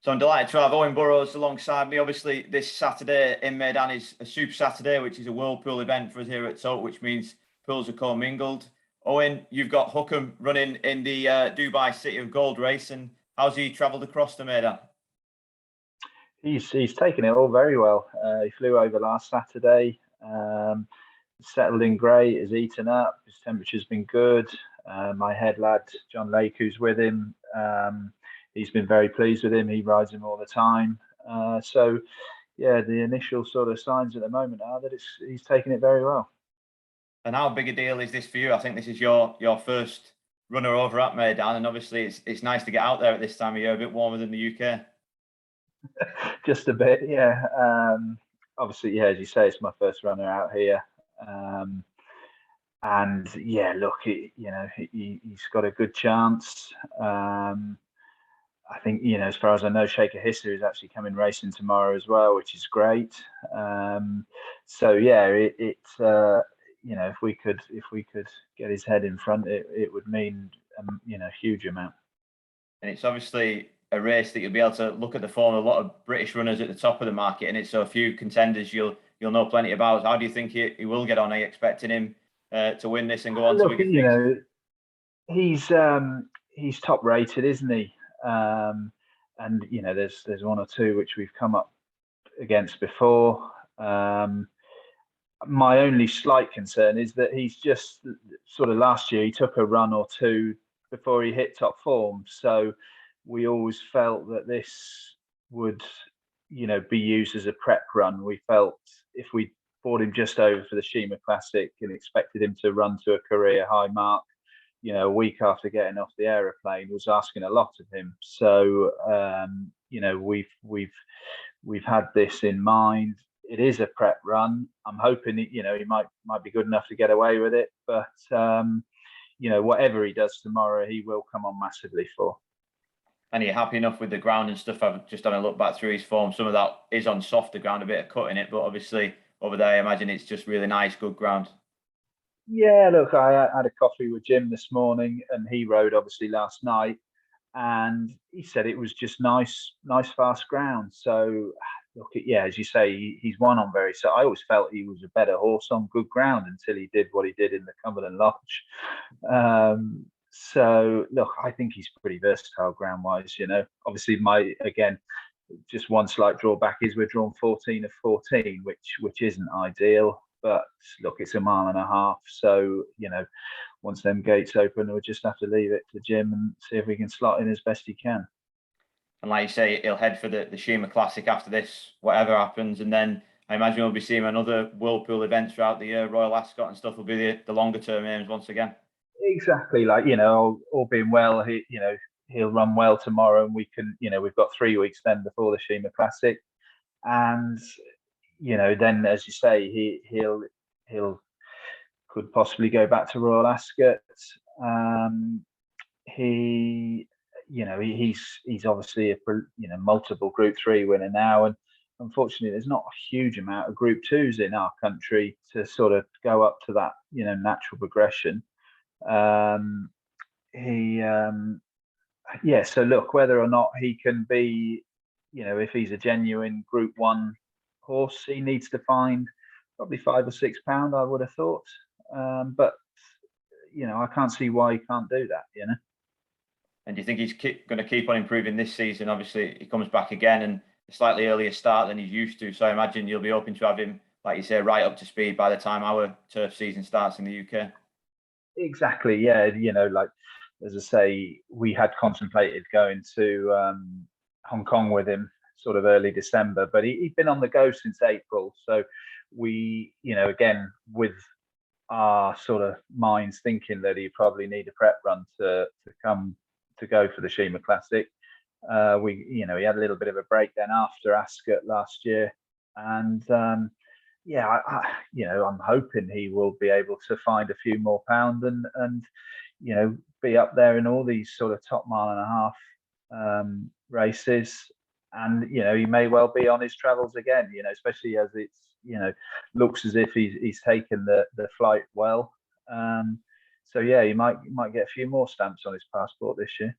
So I'm delighted to have Owen Burrows alongside me. Obviously, this Saturday in Meydan is a Super Saturday, which is a whirlpool event for us here at Tote, which means pools are commingled. Owen, you've got Hukum running in the Dubai City of Gold race, and how's he travelled across the Meydan? He's taken it all very well. He flew over last Saturday, settled in great, has eaten up, his temperature's been good. My head lad, John Lake, who's with him, he's been very pleased with him. He rides him all the time. So, yeah, the initial sort of signs at the moment are that he's taken it very well. And how big a deal is this for you? I think this is your first runner over at Meydan, and obviously it's nice to get out there at this time of year, a bit warmer than the UK. Just a bit, yeah. Obviously, yeah, as you say, it's my first runner out here. And yeah, look, he's got a good chance. I think, as far as I know, Shaker Hisser is actually coming racing tomorrow as well, which is great. So yeah, if we could get his head in front, it would mean a huge amount. And it's obviously a race that you'll be able to look at the form of a lot of British runners at the top of the market, and it's so a few contenders you'll know plenty about. How do you think he will get on? Are you expecting him to win this and go on to bigger things? He's top rated, isn't he? And there's one or two which we've come up against before. My only slight concern is that he's just sort of last year he took a run or two before he hit top form. So we always felt that this would, be used as a prep run. We felt if we brought him just over for the Sheema Classic and expected him to run to a career high mark, a week after getting off the aeroplane was asking a lot of him. So, we've had this in mind. It is a prep run. I'm hoping he might be good enough to get away with it, but whatever he does tomorrow, he will come on massively for. And are you happy enough with the ground and stuff? I've just done a look back through his form. Some of that is on softer ground, a bit of cut in it, but obviously over there, I imagine it's just really nice, good ground. Yeah, look, I had a coffee with Jim this morning, and he rode obviously last night, and he said it was just nice, fast ground. So, look, yeah, as you say, he's won on very. So I always felt he was a better horse on good ground until he did what he did in the Cumberland Lodge. So, look, I think he's pretty versatile ground-wise. Obviously, just one slight drawback is we're drawn 14 of 14, which isn't ideal. But look, it's a mile and a half. So, once them gates open, we'll just have to leave it to Jim and see if we can slot in as best he can. And like you say, he'll head for the Sheema Classic after this, whatever happens. And then I imagine we'll be seeing another whirlpool events throughout the year. Royal Ascot and stuff will be the longer term aims once again. Exactly. All being well, he'll run well tomorrow, and we can, we've got 3 weeks then before the Sheema Classic. And then as you say, he'll could possibly go back to Royal Ascot. He's obviously a multiple Group 3 winner now, and unfortunately, there's not a huge amount of Group 2s in our country to sort of go up to that natural progression. So look, whether or not he can be, if he's a genuine Group 1 horse, he needs to find probably £5 or £6, I would have thought. But I can't see why he can't do that. And do you think he's going to keep on improving this season? Obviously, he comes back again and a slightly earlier start than he's used to. So I imagine you'll be hoping to have him, like you say, right up to speed by the time our turf season starts in the UK. Exactly. Yeah. Like as I say, we had contemplated going to Hong Kong with him sort of early December, but he'd been on the go since April. So we, again, with our sort of minds thinking that he probably need a prep run to go for the Sheema Classic. He had a little bit of a break then after Ascot last year, and I'm hoping he will be able to find a few more pounds and be up there in all these sort of top mile and a half races. And he may well be on his travels again, especially as it's looks as if he's taken the flight well. So yeah, he might get a few more stamps on his passport this year.